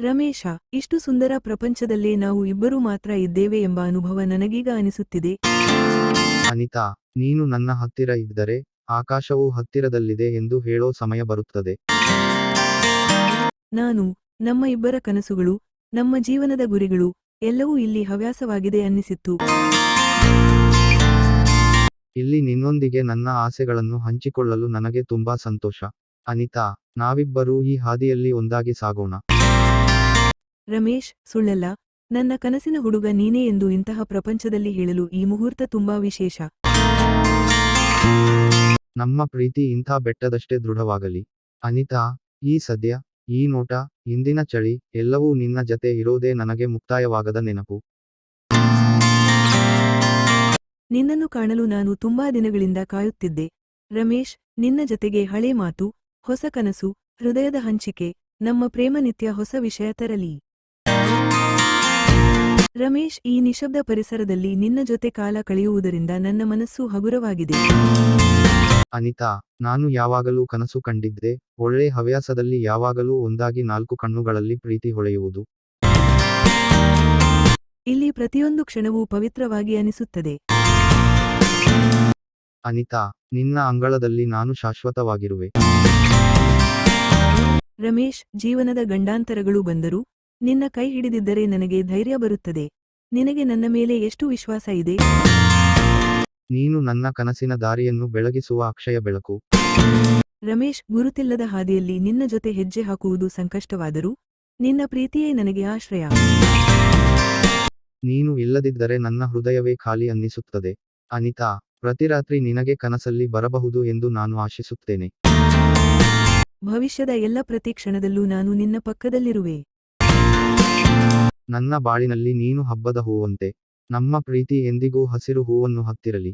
ರಮೇಶ, ಇಷ್ಟು ಸುಂದರ ಪ್ರಪಂಚದಲ್ಲೇ ನಾವು ಇಬ್ಬರೂ ಮಾತ್ರ ಇದ್ದೇವೆ ಎಂಬ ಅನುಭವ ನನಗೀಗ ಅನಿಸುತ್ತಿದೆ. ಅನಿತಾ, ನೀನು ನನ್ನ ಹತ್ತಿರ ಇದ್ದರೆ ಆಕಾಶವೂ ಹತ್ತಿರದಲ್ಲಿದೆ ಎಂದು ಹೇಳೋ ಸಮಯ ಬರುತ್ತದೆ. ನಮ್ಮ ಇಬ್ಬರ ಕನಸುಗಳು, ನಮ್ಮ ಜೀವನದ ಗುರಿಗಳು ಎಲ್ಲವೂ ಇಲ್ಲಿ ಹವ್ಯಾಸವಾಗಿದೆ ಅನ್ನಿಸಿತ್ತು. ಇಲ್ಲಿ ನಿನ್ನೊಂದಿಗೆ ನನ್ನ ಆಸೆಗಳನ್ನು ಹಂಚಿಕೊಳ್ಳಲು ನನಗೆ ತುಂಬಾ ಸಂತೋಷ. ಅನಿತಾ, ನಾವಿಬ್ಬರೂ ಈ ಹಾದಿಯಲ್ಲಿ ಒಂದಾಗಿ ಸಾಗೋಣ. ರಮೇಶ್, ಸುಳ್ಳಲ್ಲ, ನನ್ನ ಕನಸಿನ ಹುಡುಗ ನೀನೇ ಎಂದು ಇಂತಹ ಪ್ರಪಂಚದಲ್ಲಿ ಹೇಳಲು ಈ ಮುಹೂರ್ತ ತುಂಬಾ ವಿಶೇಷ. ನಮ್ಮ ಪ್ರೀತಿ ಇಂಥ ಬೆಟ್ಟದಷ್ಟೇ ದೃಢವಾಗಲಿ. ಅನಿತಾ, ಈ ಸದ್ಯ, ಈ ನೋಟ, ಇಂದಿನ ಚಳಿ ಎಲ್ಲವೂ ನಿನ್ನ ಜತೆ ಇರೋದೇ ನನಗೆ ಮುಕ್ತಾಯವಾಗದ ನೆನಪು. ನಿನ್ನನ್ನು ಕಾಣಲು ನಾನು ತುಂಬಾ ದಿನಗಳಿಂದ ಕಾಯುತ್ತಿದ್ದೆ. ರಮೇಶ್, ನಿನ್ನ ಜತೆಗೆ ಹಳೆ ಮಾತು, ಹೊಸ ಕನಸು, ಹೃದಯದ ಹಂಚಿಕೆ, ನಮ್ಮ ಪ್ರೇಮ ನಿತ್ಯ ಹೊಸ ವಿಷಯ ತರಲಿ. ರಮೇಶ್, ಈ ನಿಶಬ್ದ ಪರಿಸರದಲ್ಲಿ ನಿನ್ನ ಜೊತೆ ಕಾಲ ಕಳೆಯುವುದರಿಂದ ನನ್ನ ಮನಸ್ಸು ಹಗುರವಾಗಿದೆ. ಅನಿತಾ, ನಾನು ಯಾವಾಗಲೂ ಕನಸು ಕಂಡಿದ್ದೆ, ಒಳ್ಳೆ ಹವ್ಯಾಸದಲ್ಲಿ ಯಾವಾಗಲೂ ಒಂದಾಗಿ ನಾಲ್ಕು ಕಣ್ಣುಗಳಲ್ಲಿ ಪ್ರೀತಿ ಹೊಳೆಯುವುದು. ಇಲ್ಲಿ ಪ್ರತಿಯೊಂದು ಕ್ಷಣವೂ ಪವಿತ್ರವಾಗಿ ಅನಿಸುತ್ತದೆ. ಅನಿತಾ, ನಿನ್ನ ಅಂಗಳದಲ್ಲಿ ನಾನು ಶಾಶ್ವತವಾಗಿರುವೆ. ರಮೇಶ್, ಜೀವನದ ಗಂಡಾಂತರಗಳು ಬಂದರೂ ನಿನ್ನ ಕೈ ಹಿಡಿದಿದ್ದರೆ ನನಗೆ ಧೈರ್ಯ ಬರುತ್ತದೆ. ನಿನಗೆ ನನ್ನ ಮೇಲೆ ಎಷ್ಟು ವಿಶ್ವಾಸ ಇದೆ? ನೀನು ನನ್ನ ಕನಸಿನ ದಾರಿಯನ್ನು ಬೆಳಗಿಸುವ ಅಕ್ಷಯ ಬೆಳಕು. ರಮೇಶ್, ಗುರುತಿಲ್ಲದ ಹಾದಿಯಲ್ಲಿ ನಿನ್ನ ಜೊತೆ ಹೆಜ್ಜೆ ಹಾಕುವುದು ಸಂಕಷ್ಟವಾದರೂ ನಿನ್ನ ಪ್ರೀತಿಯೇ ನನಗೆ ಆಶ್ರಯ. ನೀನು ಇಲ್ಲದಿದ್ದರೆ ನನ್ನ ಹೃದಯವೇ ಖಾಲಿ ಅನ್ನಿಸುತ್ತದೆ. ಅನಿತಾ, ಪ್ರತಿರಾತ್ರಿ ನಿನಗೆ ಕನಸಲ್ಲಿ ಬರಬಹುದು ಎಂದು ನಾನು ಆಶಿಸುತ್ತೇನೆ. ಭವಿಷ್ಯದ ಎಲ್ಲ ಪ್ರತಿ ಕ್ಷಣದಲ್ಲೂ ನಾನು ನಿನ್ನ ಪಕ್ಕದಲ್ಲಿರುವೆ. ನನ್ನ ಬಾಳಿನಲ್ಲಿ ನೀನು ಹಬ್ಬದ ಹೂವಂತೆ. ನಮ್ಮ ಪ್ರೀತಿ ಎಂದಿಗೂ ಹಸಿರು ಹೂವನ್ನು ಹತ್ತಿರಲಿ.